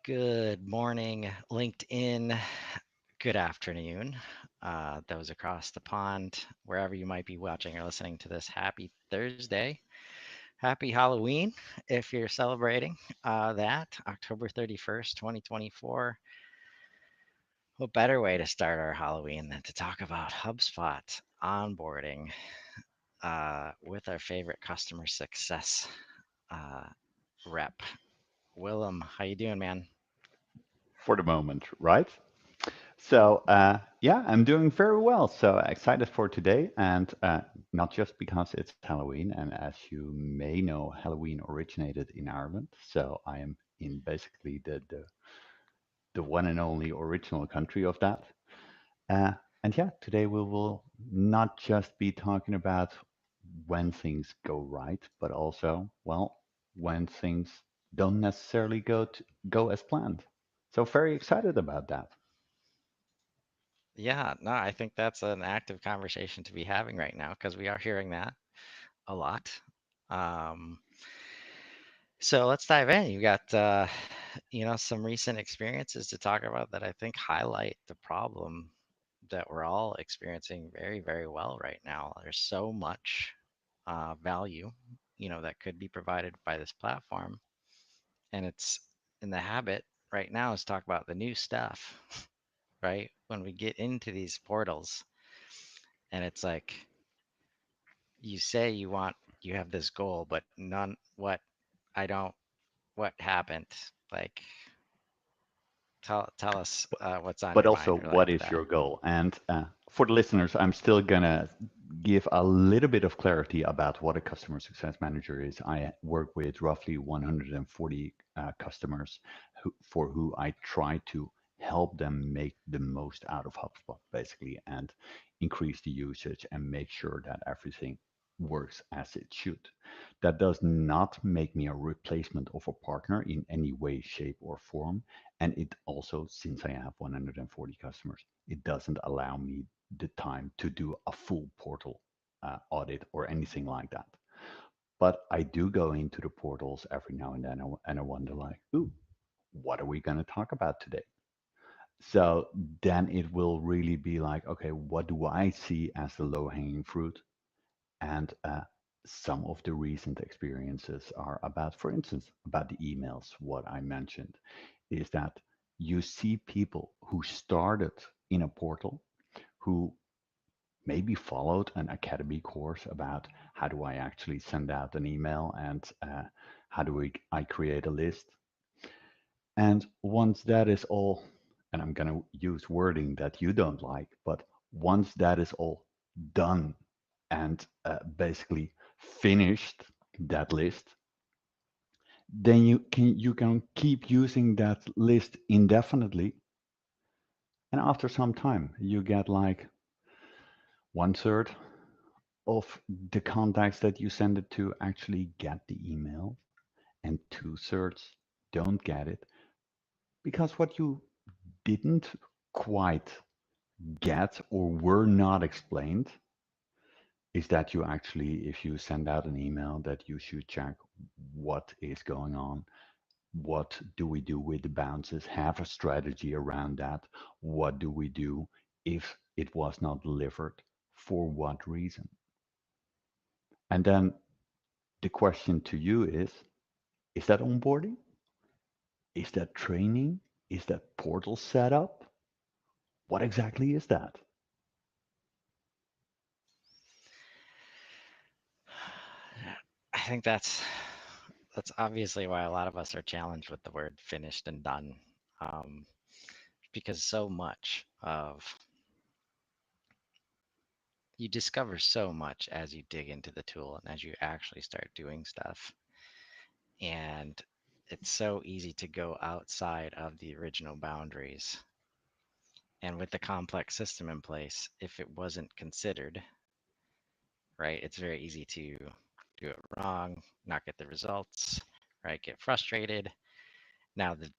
Good morning, LinkedIn. Good afternoon, those across the pond, wherever you might be watching or listening to this. Happy Thursday. Happy Halloween if you're celebrating that, October 31st, 2024. What better way to start our Halloween than to talk about HubSpot onboarding with our favorite customer success uh, rep, Willem. How you doing, man? For the moment, right? Yeah, I'm doing very well. So excited for today, and not just because it's Halloween. And as you may know, Halloween originated in Ireland. So I am in basically the one and only original country of that. Uh, and yeah, today we will not just be talking about when things go right, but also, well, when things don't necessarily go as planned. So very excited about that. Yeah, no, I think that's an active conversation to be having right now because we are hearing that a lot. Um, so let's dive in. You got, some recent experiences to talk about that I think highlight the problem that we're all experiencing very, very well right now. There's so much value, that could be provided by this platform, and it's in the habit right now is talk about the new stuff, right? When we get into these portals, and it's like you say you have this goal, but I don't what happened? Like tell us what's on But your also, mind what related to is that. your goal? And for the listeners, I'm still gonna give a little bit of clarity about what a customer success manager is. I work with roughly 140 customers for who I try to help them make the most out of HubSpot, basically, and increase the usage and make sure that everything works as it should. That does not make me a replacement of a partner in any way, shape, or form. And it also, since I have 140 customers, it doesn't allow me the time to do a full portal audit or anything like that. But I do go into the portals every now and then and I wonder like, ooh, what are we going to talk about today? So then it will really be like, okay, what do I see as the low hanging fruit? And some of the recent experiences are about, for instance, about the emails. What I mentioned is that you see people who started in a portal who maybe followed an academy course about how do I actually send out an email and how do I create a list. And once that is all, and I'm going to use wording that you don't like, but once that is all done and basically finished that list, then you can keep using that list indefinitely. And after some time, you get like one third of the contacts that you send it to actually get the email, and two thirds don't get it because what you didn't quite get or were not explained is that you actually, if you send out an email, that you should check what is going on. What do we do with the bounces? Have a strategy around that. What do we do if it was not delivered? For what reason? And then the question to you is that onboarding? Is that training? Is that portal setup? What exactly is that? I think that's obviously why a lot of us are challenged with the word finished and done, um, because so much of you discover so much as you dig into the tool and as you actually start doing stuff. And it's so easy to go outside of the original boundaries. And with the complex system in place, if it wasn't considered, right, it's very easy to do it wrong, not get the results, right, get frustrated. Now, the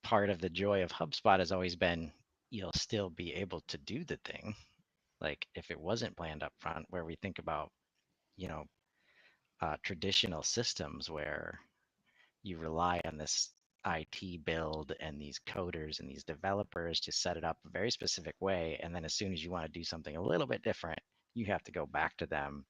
part of the joy of HubSpot has always been you'll still be able to do the thing. Like if it wasn't planned up front, where we think about, you know, traditional systems where you rely on this IT build and these coders and these developers to set it up a very specific way. And then as soon as you want to do something a little bit different, you have to go back to them.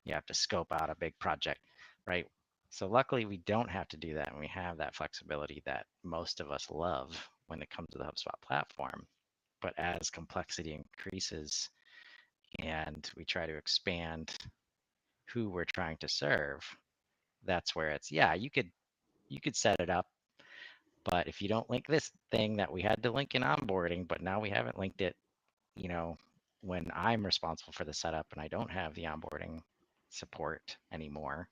You have to scope out a big project, right? So luckily we don't have to do that, and we have that flexibility that most of us love when it comes to the HubSpot platform. But as complexity increases and we try to expand who we're trying to serve, that's where it's, yeah, you could set it up, but if you don't link this thing that we had to link in onboarding, but now we haven't linked it, you know, when I'm responsible for the setup and I don't have the onboarding support anymore,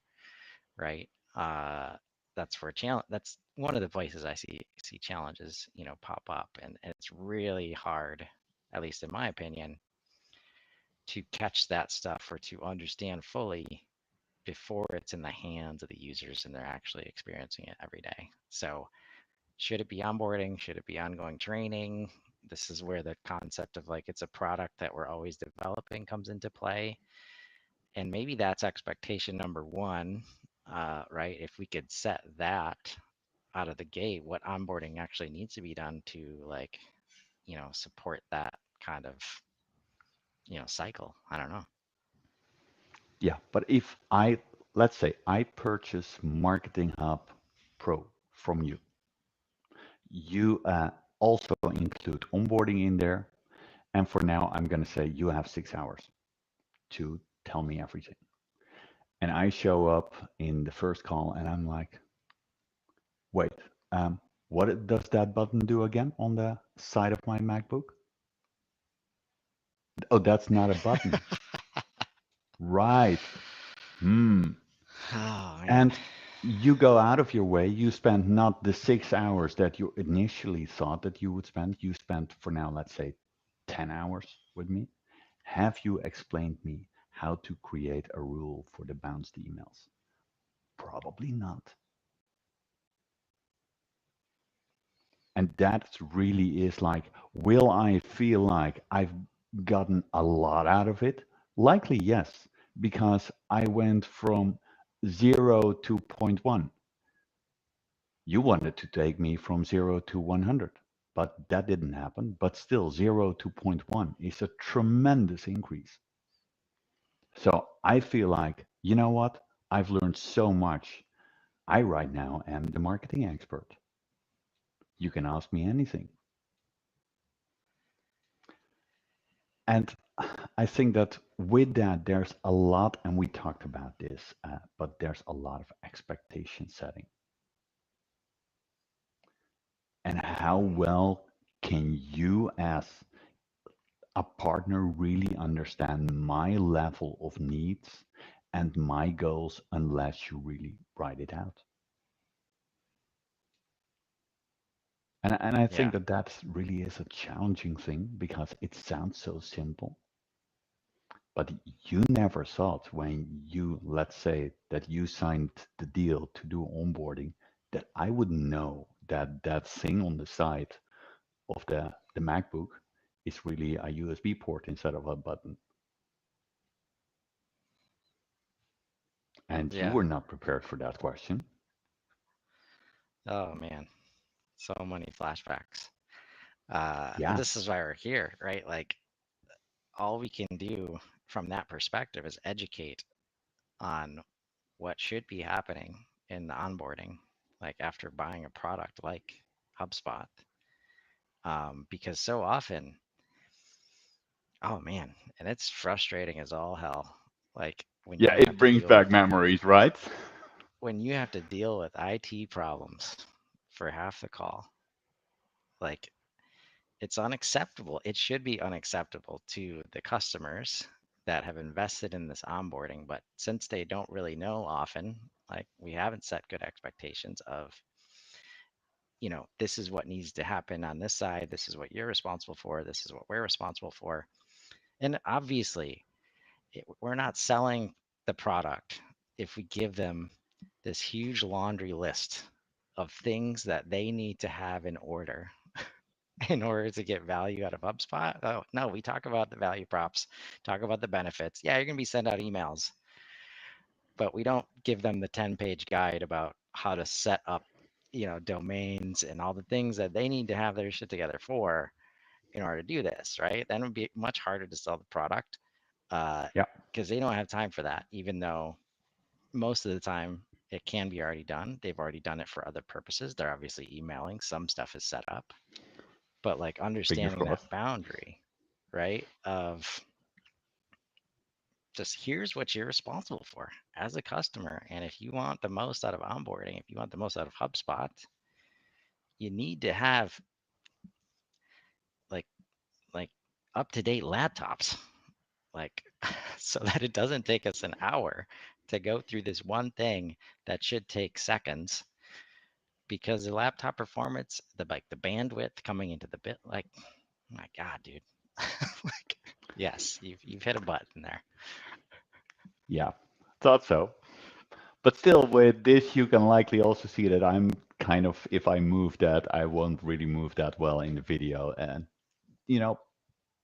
right? Uh, that's where challenge. That's one of the places I see challenges, pop up, and it's really hard, at least in my opinion, to catch that stuff or to understand fully before it's in the hands of the users and they're actually experiencing it every day. So should it be onboarding? Should it be ongoing training? This is where the concept of like it's a product that we're always developing comes into play. And maybe that's expectation number one, right? If we could set that out of the gate, what onboarding actually needs to be done to like, support that kind of, cycle. I don't know. Yeah, but if let's say I purchase Marketing Hub Pro from you, you also include onboarding in there. And for now, I'm going to say you have 6 hours to tell me everything. And I show up in the first call and I'm like, wait, what does that button do again on the side of my MacBook? Oh, that's not a button. Right. Hmm. Oh man. And you go out of your way, you spend not the 6 hours that you initially thought that you would spend, you spent for now, let's say 10 hours with me. Have you explained me how to create a rule for the bounced emails? Probably not. And that really is like, will I feel like I've gotten a lot out of it? Likely, yes, because I went from 0 to point 1. You wanted to take me from 0 to 100, but that didn't happen. But still, 0 to point 1 is a tremendous increase. So I feel like, you know what? I've learned so much. I right now am the marketing expert. You can ask me anything. And I think that with that, there's a lot, and we talked about this, but there's a lot of expectation setting. And how well can you, as a partner, really understand my level of needs and my goals unless you really write it out? And I think Yeah. that that really is a challenging thing because it sounds so simple. But you never thought when you, let's say, that you signed the deal to do onboarding, that I would know that that thing on the side of the MacBook is really a USB port instead of a button. And you Yeah. were not prepared for that question. Oh man. So many flashbacks. Yeah. This is why we're here, right? Like all we can do from that perspective is educate on what should be happening in the onboarding, like after buying a product like HubSpot. Because so often, oh man, and it's frustrating as all hell. Like Yeah, it brings back memories, right? when you have to deal with IT problems for half the call, like it's unacceptable. It should be unacceptable to the customers that have invested in this onboarding, but since they don't really know often, like we haven't set good expectations of, this is what needs to happen on this side, this is what you're responsible for, this is what we're responsible for. And obviously, we're not selling the product if we give them this huge laundry list of things that they need to have in order in order to get value out of HubSpot. Oh, no, we talk about the value props, talk about the benefits. Yeah, you're going to be sent out emails, but we don't give them the 10-page guide about how to set up domains and all the things that they need to have their shit together for in order to do this, right? Then it would be much harder to sell the product Yeah, because they don't have time for that, even though most of the time it can be already done. They've already done it for other purposes. They're obviously emailing, some stuff is set up, but like fingers understanding that crossed. boundary, right? Of just here's what you're responsible for as a customer. And if you want the most out of onboarding, if you want the most out of HubSpot, you need to have like like up to date laptops, like so that it doesn't take us an hour to go through this one thing that should take seconds because the laptop performance, the bandwidth coming into the bit, like my God, dude. Like, yes, you've hit a button there. Yeah, thought so. But still, with this, you can likely also see that I'm kind of, if I move that, I won't really move that well in the video. And, you know,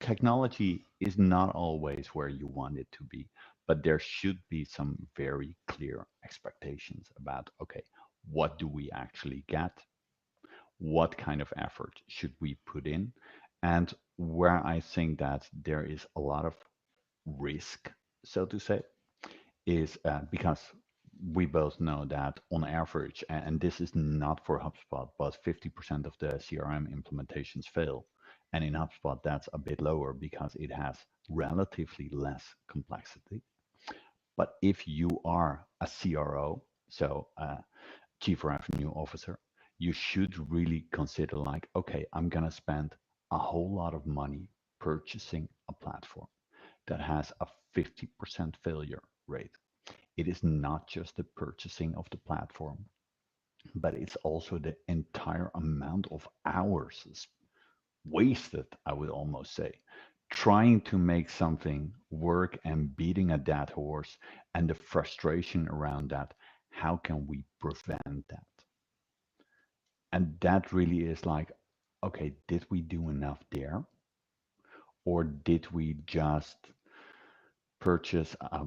technology is not always where you want it to be, but there should be some very clear expectations about, okay, what do we actually get? What kind of effort should we put in? And where I think that there is a lot of risk, so to say, is because we both know that on average, and this is not for HubSpot, but 50% of the CRM implementations fail. And in HubSpot, that's a bit lower because it has relatively less complexity. But if you are a CRO, so Chief Revenue Officer, you should really consider like, okay, I'm going to spend a whole lot of money purchasing a platform that has a 50% failure rate. It is not just the purchasing of the platform, but it's also the entire amount of hours wasted, I would almost say, trying to make something work and beating a dead horse and the frustration around that. How can we prevent that? And that really is like, okay, did we do enough there? Or did we just purchase a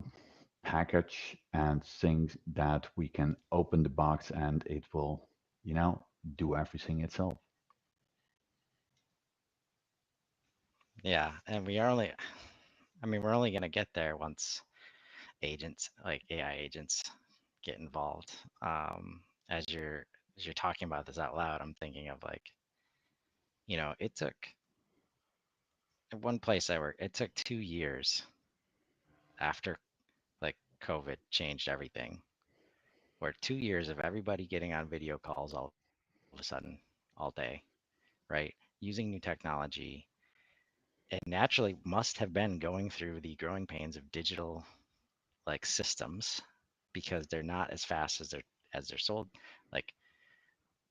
package and think that we can open the box and it will, you know, do everything itself? Yeah, and we're only gonna get there once agents, like AI agents, get involved. As you're talking about this out loud, I'm thinking of like, it took at one place I worked, it took 2 years after like COVID changed everything, where 2 years of everybody getting on video calls all of a sudden, all day, right? Using new technology, it naturally must have been going through the growing pains of digital like systems because they're not as fast as they're sold, like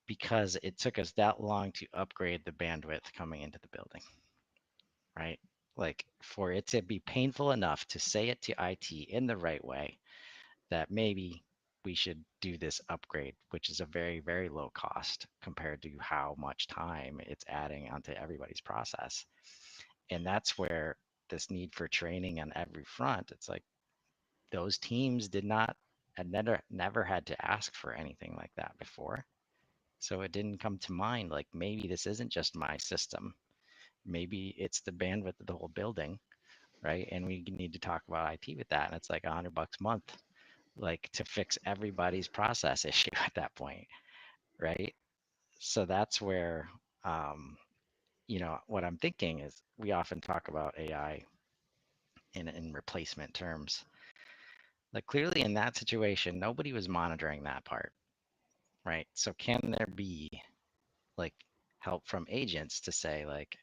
because it took us that long to upgrade the bandwidth coming into the building, right? Like for it to be painful enough to say it to IT in the right way that maybe we should do this upgrade, which is a very, very low cost compared to how much time it's adding onto everybody's process. And that's where this need for training on every front, it's like those teams did not had never had to ask for anything like that before. So it didn't come to mind like maybe this isn't just my system. Maybe it's the bandwidth of the whole building, right? And we need to talk about IT with that. And it's like $100 a month, like to fix everybody's process issue at that point, right? So that's where, what I'm thinking is we often talk about AI in replacement terms. Like clearly in that situation, nobody was monitoring that part, right? So can there be like help from agents to say like,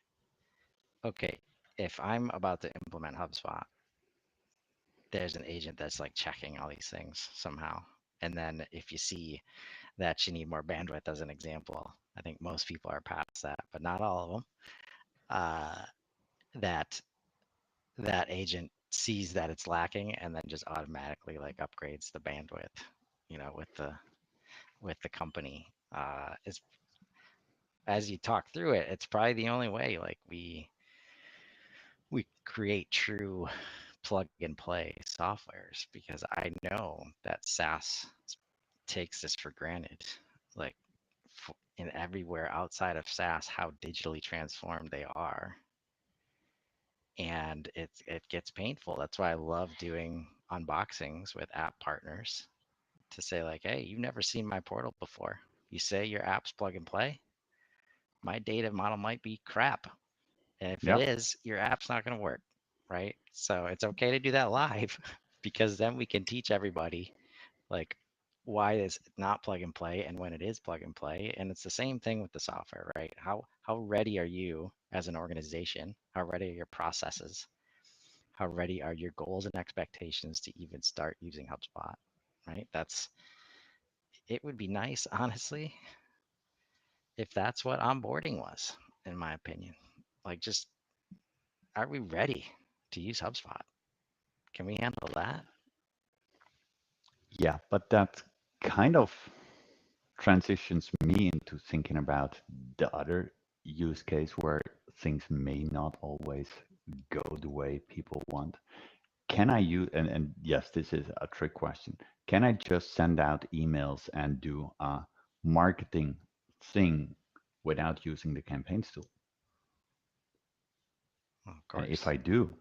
okay, if I'm about to implement HubSpot, there's an agent that's like checking all these things somehow. And then if you see that you need more bandwidth as an example, I think most people are past that, but not all of them. Uh, that that agent sees that it's lacking and then just automatically like upgrades the bandwidth, with the company. Is as you talk through it, it's probably the only way. Like we create true plug and play softwares because I know that SaaS takes this for granted. Like and everywhere outside of SaaS how digitally transformed they are. And it gets painful. That's why I love doing unboxings with app partners to say like, hey, you've never seen my portal before. You say your app's plug and play. My data model might be crap. And if it Yeah. is, your app's not going to work, right? So it's okay to do that live because then we can teach everybody like why it's not plug and play and when it is plug and play. And it's the same thing with the software, right? How ready are you as an organization? How ready are your processes? How ready are your goals and expectations to even start using HubSpot, right? It would be nice, honestly, if that's what onboarding was, in my opinion. Like, just are we ready to use HubSpot? Can we handle that? Yeah, but that kind of transitions me into thinking about the other use case where things may not always go the way people want. Can I use, and yes, this is a trick question. Can I just send out emails and do a marketing thing without using the campaigns tool? Well, of And if course. I do,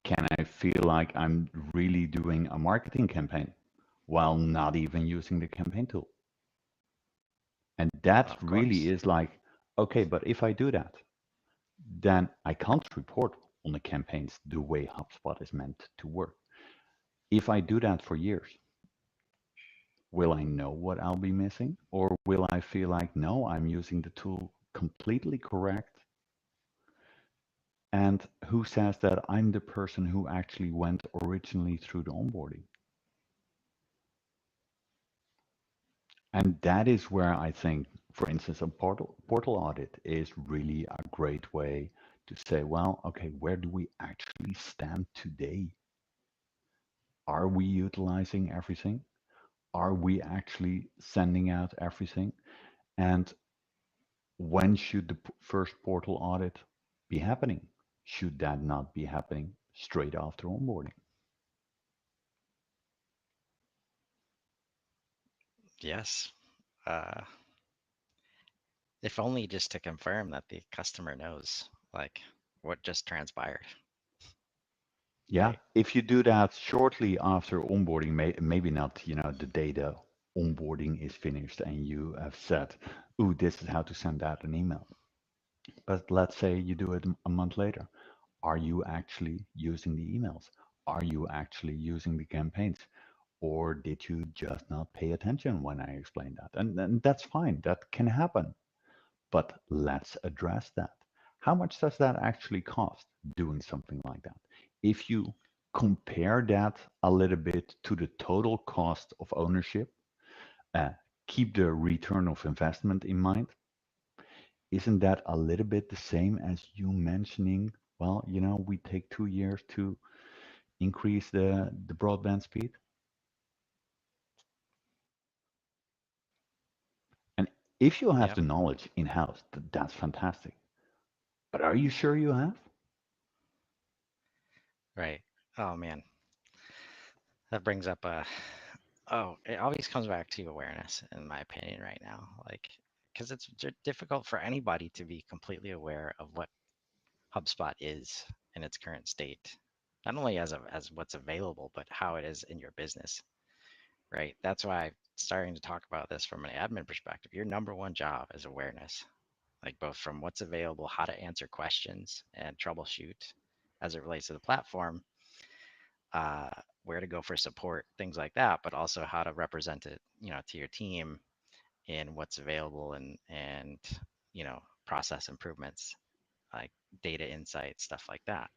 can I feel like I'm really doing a marketing campaign while not even using the campaign tool? And that Of really course. is like, okay, but if I do that, then I can't report on the campaigns the way HubSpot is meant to work. If I do that for years, will I know what I'll be missing? Or will I feel like, no, I'm using the tool completely correct? And who says that I'm the person who actually went originally through the onboarding? And that is where I think, for instance, a portal audit is really a great way to say, well, okay, where do we actually stand today? Are we utilizing everything? Are we actually sending out everything? And when should the first portal audit be happening? Should that not be happening straight after onboarding? Yes. Uh, if only just to confirm that the customer knows like what just transpired, Yeah, right? if you do that shortly after onboarding, maybe not, the data onboarding is finished and you have said, ooh, this is how to send out an email. But let's say you do it a month later. Are you actually using the emails? Are you actually using the campaigns? Or did you just not pay attention when I explained that? And that's fine, that can happen. But let's address that. How much does that actually cost doing something like that? If you compare that a little bit to the total cost of ownership, uh, keep the return of investment in mind, isn't that a little bit the same as you mentioning, well, we take 2 years to increase the broadband speed? And if you have Yep. the knowledge in-house, that's fantastic. But are you sure you have? Right. Oh man, that brings up a. Oh, it always comes back to awareness, in my opinion, right now. Like, because it's difficult for anybody to be completely aware of what HubSpot is in its current state, not only as what's available, but how it is in your business, right? That's why I'm starting to talk about this from an admin perspective. Your number one job is awareness, like both from what's available, how to answer questions and troubleshoot as it relates to the platform, uh, where to go for support, things like that, but also how to represent it, to your team in what's available and process improvements like data insights, stuff like that.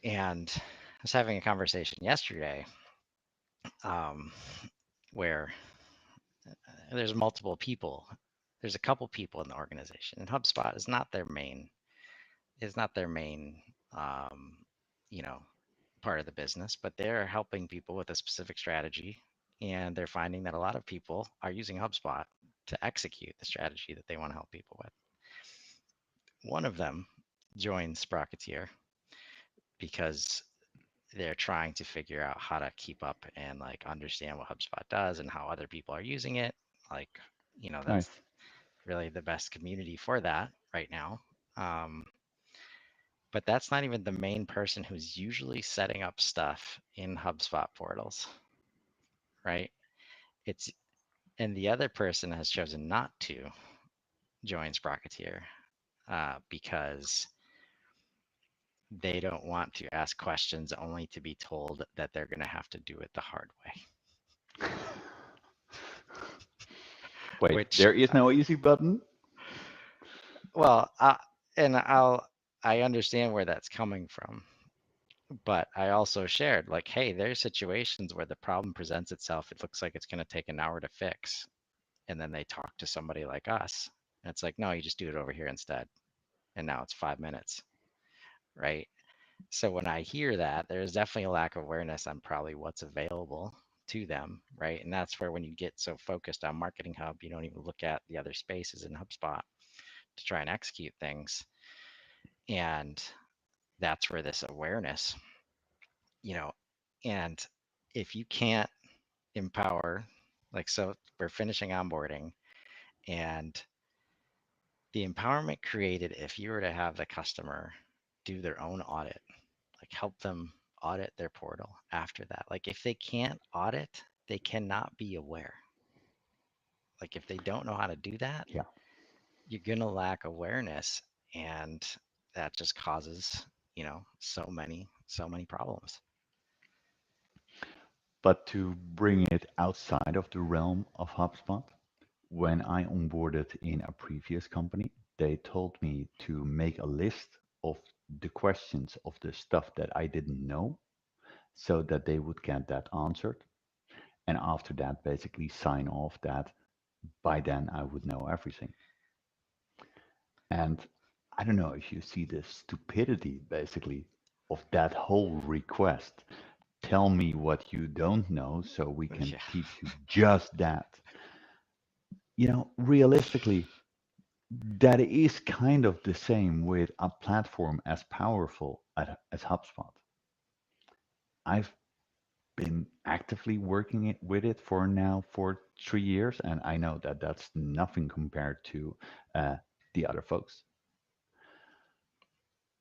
And I was having a conversation yesterday um, where there's multiple people. There's a couple people in the organization, and HubSpot is not their main um, you know part of the business, but they're helping people with a specific strategy, and they're finding that a lot of people are using HubSpot to execute the strategy that they want to help people with. One of them joined Sprocketeer because they're trying to figure out how to keep up and like understand what HubSpot does and how other people are using it. Like That's Nice. really the best community for that right now. Um, but that's not even the main person who's usually setting up stuff in HubSpot portals, right? It's and the other person has chosen not to join Sprocketeer because they don't want to ask questions only to be told that they're going to have to do it the hard way. Wait, Which, there is no easy button? well, and I understand where that's coming from, but I also shared like, hey, there's situations where the problem presents itself. It looks like it's going to take an hour to fix, and then they talk to somebody like us, and it's like, no, you just do it over here instead, and now it's 5 minutes, right? So when I hear that, there's definitely a lack of awareness on probably what's available to them, right? And that's where when you get so focused on Marketing Hub, you don't even look at the other spaces in HubSpot to try and execute things. And that's where this awareness, you know, and if you can't empower, like, so we're finishing onboarding, and the empowerment created if you were to have the customer do their own audit, like help them audit their portal after that. Like if they can't audit, they cannot be aware. Like if they don't know how to do that, Yeah. you're going to lack awareness, and that just causes, so many problems. But to bring it outside of the realm of HubSpot, when I onboarded in a previous company, they told me to make a list of the questions of the stuff that I didn't know so that they would get that answered. And after that, basically sign off that by then I would know everything. And I don't know if you see the stupidity basically of that whole request. Tell me what you don't know so we can Yeah. teach you just that. Realistically, that is kind of the same with a platform as powerful as HubSpot. I've been actively working with it for now for 3 years, and I know that that's nothing compared to uh, the other folks.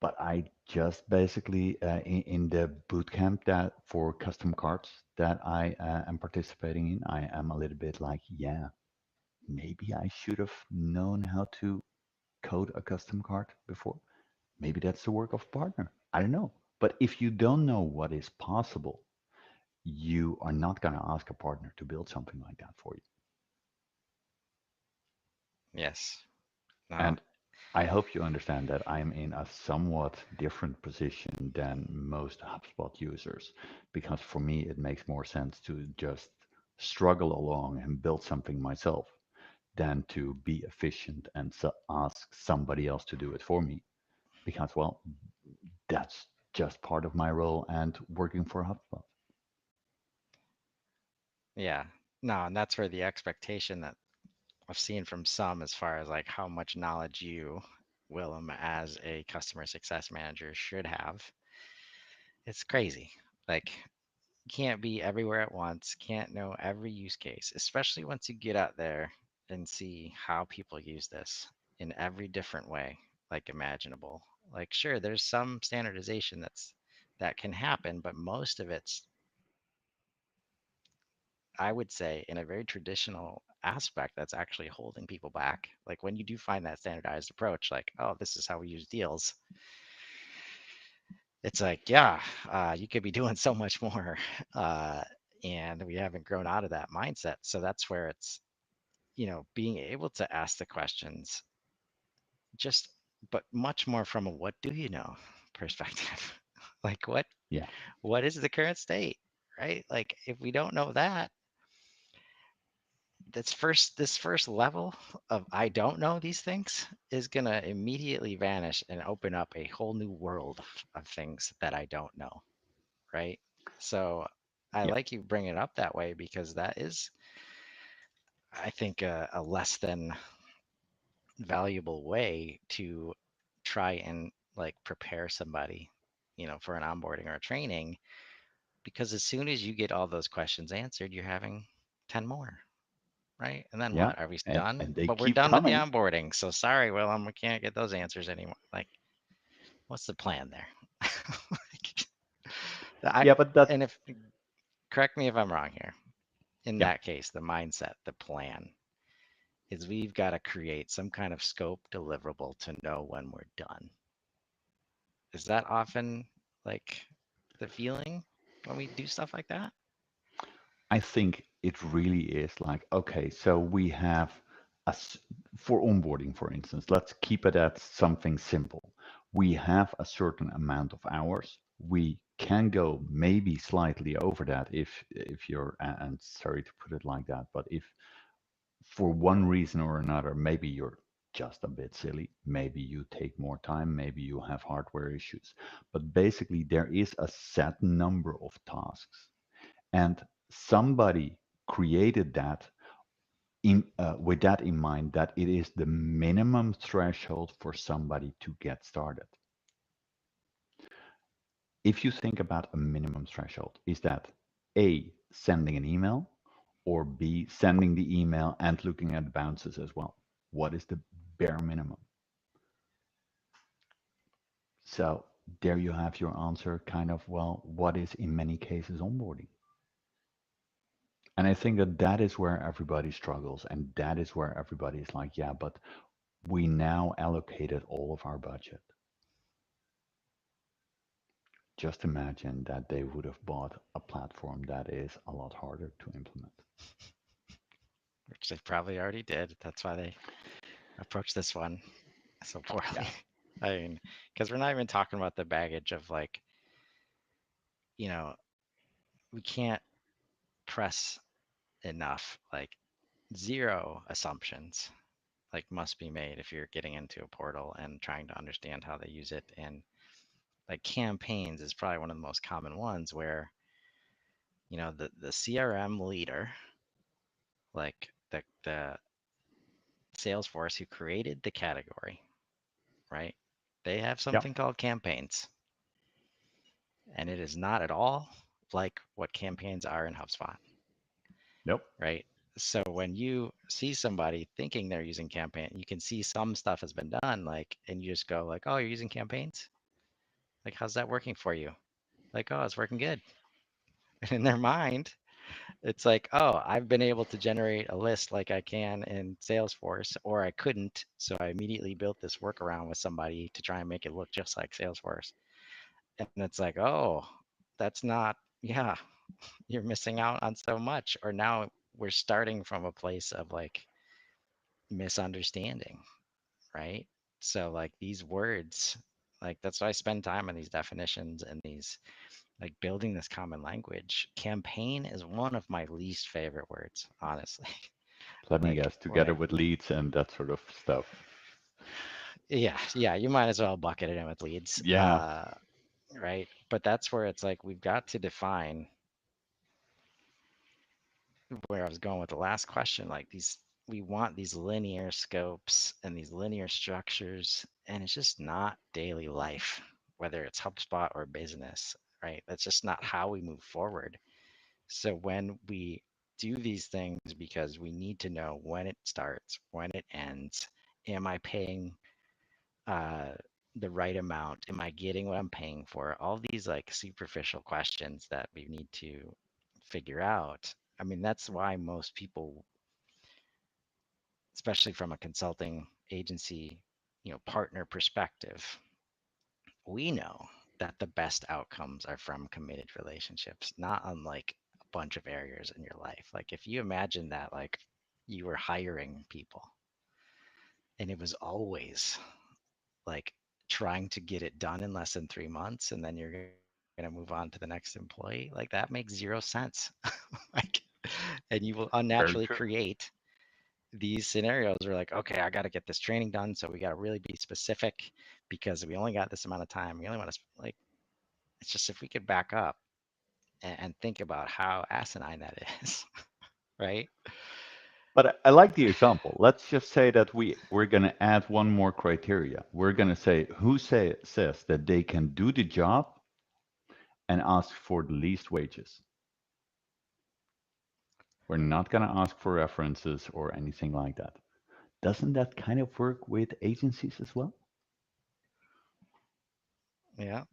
But I just basically in the bootcamp that for custom cards that I am participating in, I am a little bit like, yeah, maybe I should have known how to code a custom card before. Maybe that's the work of a partner. I don't know. But if you don't know what is possible, you are not going to ask a partner to build something like that for you. Yes. No. And I hope you understand that I'm in a somewhat different position than most HubSpot users, because for me, it makes more sense to just struggle along and build something myself than to be efficient and ask somebody else to do it for me. Because, well, that's just part of my role and working for HubSpot. Yeah. No, and that's where the expectation that I've seen from some as far as like how much knowledge you, Willem, as a customer success manager should have. It's crazy. Like can't be everywhere at once, can't know every use case, especially once you get out there and see how people use this in every different way, like imaginable. Like, sure, there's some standardization that can happen, but most of it's, I would say, in a very traditional aspect that's actually holding people back. Like when you do find that standardized approach, like, oh, this is how we use deals, it's like, yeah, you could be doing so much more. Uh, and we haven't grown out of that mindset. So that's where it's, being able to ask the questions, just, but much more from a what do you know perspective. Like Yeah, what is the current state, right? Like if we don't know that, this first level of I don't know these things is gonna immediately vanish and open up a whole new world of things that I don't know, right? So I yeah. like you bring it up that way because that is, I think, a less than valuable way to try and like prepare somebody, for an onboarding or a training, because as soon as you get all those questions answered, you're having 10 more. right? And then Yeah, what? Are we and done? they But we're keep done with the coming. onboarding. So sorry, Willem, we can't get those answers anymore. Like, what's the plan there? I Yeah, but that and if correct me if I'm wrong here. In yeah, that case, the mindset, the plan is we've got to create some kind of scope deliverable to know when we're done. Is that often like the feeling when we do stuff like that? I think it really is like, okay, so we have for onboarding, for instance, let's keep it at something simple. We have a certain amount of hours. We can go maybe slightly over that if you're, and sorry to put it like that, but if for one reason or another, maybe you're just a bit silly, maybe you take more time, maybe you have hardware issues, but basically there is a set number of tasks and somebody created that with that in mind that it is the minimum threshold for somebody to get started. If you think about a minimum threshold, is that A, sending an email, or B, sending the email and looking at bounces as well? What is the bare minimum? So there you have your answer, kind of, well, what is in many cases onboarding? And I think that that is where everybody struggles, and that is where everybody is like, yeah, but we now allocated all of our budget. Just imagine that they would have bought a platform that is a lot harder to implement. Which they probably already did. That's why they approached this one so poorly. Yeah. I mean, because we're not even talking about the baggage of like, you know, we can't press enough like zero assumptions like must be made if you're getting into a portal and trying to understand how they use it. And like campaigns is probably one of the most common ones where, the CRM leader, like the Salesforce who created the category, right? They have Yeah. something called campaigns, and it is not at all like what campaigns are in HubSpot, Nope. right? So when you see somebody thinking they're using campaign, you can see some stuff has been done, like, and you just go like, "Oh, you're using campaigns? Like, how's that working for you?" Like, "Oh, it's working good." And in their mind, it's like, "Oh, I've been able to generate a list like I can in Salesforce, or I couldn't, so I immediately built this workaround with somebody to try and make it look just like Salesforce." And it's like, "Oh, that's not, yeah, you're missing out on so much." Or now we're starting from a place of like misunderstanding, right? So like these words, like that's why I spend time on these definitions and these like building this common language. Campaign is one of my least favorite words, honestly. Let me Like guess, when together I, with leads and that sort of stuff. yeah, you might as well bucket it in with leads, Yeah. right? But that's where it's like we've got to define where I was going with the last question. Like these, we want these linear scopes and these linear structures, and it's just not daily life, whether it's HubSpot or business, right? That's just not how we move forward. So when we do these things because we need to know when it starts, when it ends, am I paying uh, the right amount? Am I getting what I'm paying for? All these like superficial questions that we need to figure out. I mean, that's why most people, especially from a consulting agency, partner perspective, we know that the best outcomes are from committed relationships, not unlike a bunch of areas in your life. Like if you imagine that like you were hiring people and it was always like trying to get it done in less than 3 months and then you're going to move on to the next employee, like that makes zero sense. Like, and you will unnaturally Very true. create these scenarios where like, okay, I got to get this training done, so we got to really be specific because we only got this amount of time. We only want to like, it's just if we could back up and think about how asinine that is, right? But I like the example. Let's just say that we're going to add one more criteria. We're going to say says that they can do the job and ask for the least wages. We're not going to ask for references or anything like that. Doesn't that kind of work with agencies as well? Yeah.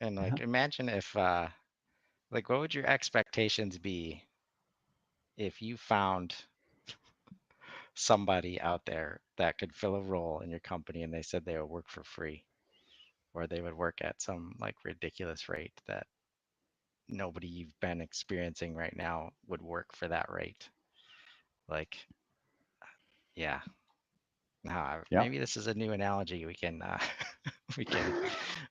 And Yeah. like imagine if like what would your expectations be if you found somebody out there that could fill a role in your company and they said they would work for free or they would work at some like ridiculous rate that nobody you've been experiencing right now would work for that rate. Like, yeah, Yeah. maybe this is a new analogy we can we can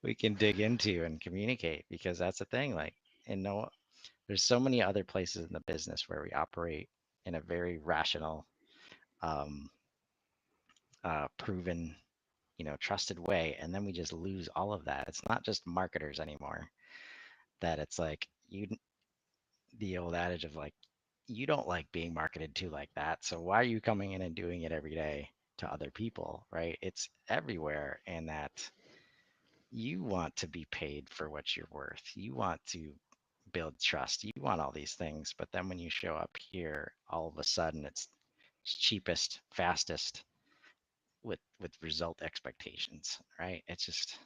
we can dig into and communicate because that's the thing. Like, and no, there's so many other places in the business where we operate in a very rational, um, proven, trusted way, and then we just lose all of that. It's not just marketers anymore. That it's like the old adage of like you don't like being marketed to like that. So why are you coming in and doing it every day to other people, right? It's everywhere, and that you want to be paid for what you're worth. You want to build trust. You want all these things. But then when you show up here, all of a sudden it's cheapest, fastest with result expectations, right? It's just,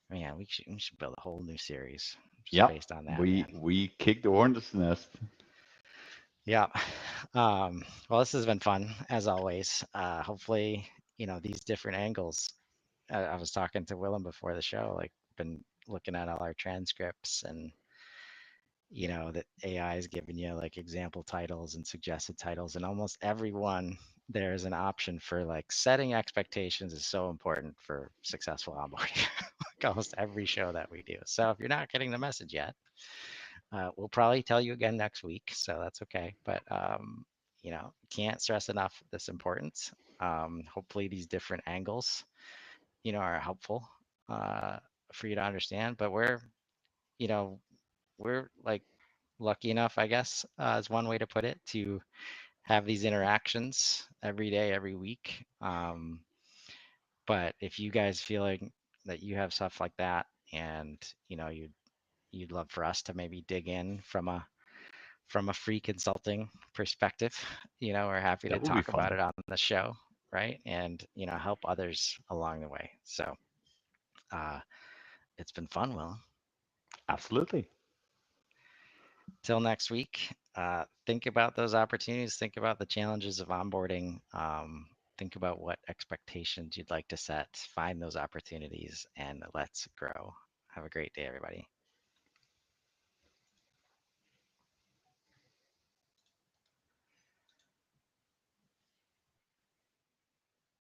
man, we should build a whole new series just Yeah. based on that, We man. we kicked the hornet's nest. Yeah. Well, this has been fun as always. Hopefully, these different angles. I was talking to Willem before the show, like been looking at all our transcripts and that AI is giving you like example titles and suggested titles, and almost everyone there's an option for like setting expectations is so important for successful onboarding. Like almost every show that we do. So if you're not getting the message yet, we'll probably tell you again next week, so that's okay. But can't stress enough this importance. Hopefully, these different angles, are helpful uh, for you to understand. But you know, we're like lucky enough, I guess, is one way to put it, to have these interactions every day, every week. But if you guys feel like that you have stuff like that, and you'd love for us to maybe dig in from a free consulting perspective, we're happy to That would be talk about fun. it on the show, right? And help others along the way. So uh, it's been fun, Will. Absolutely. Till next week, think about those opportunities, think about the challenges of onboarding, think about what expectations you'd like to set, find those opportunities, and let's grow. Have a great day, everybody.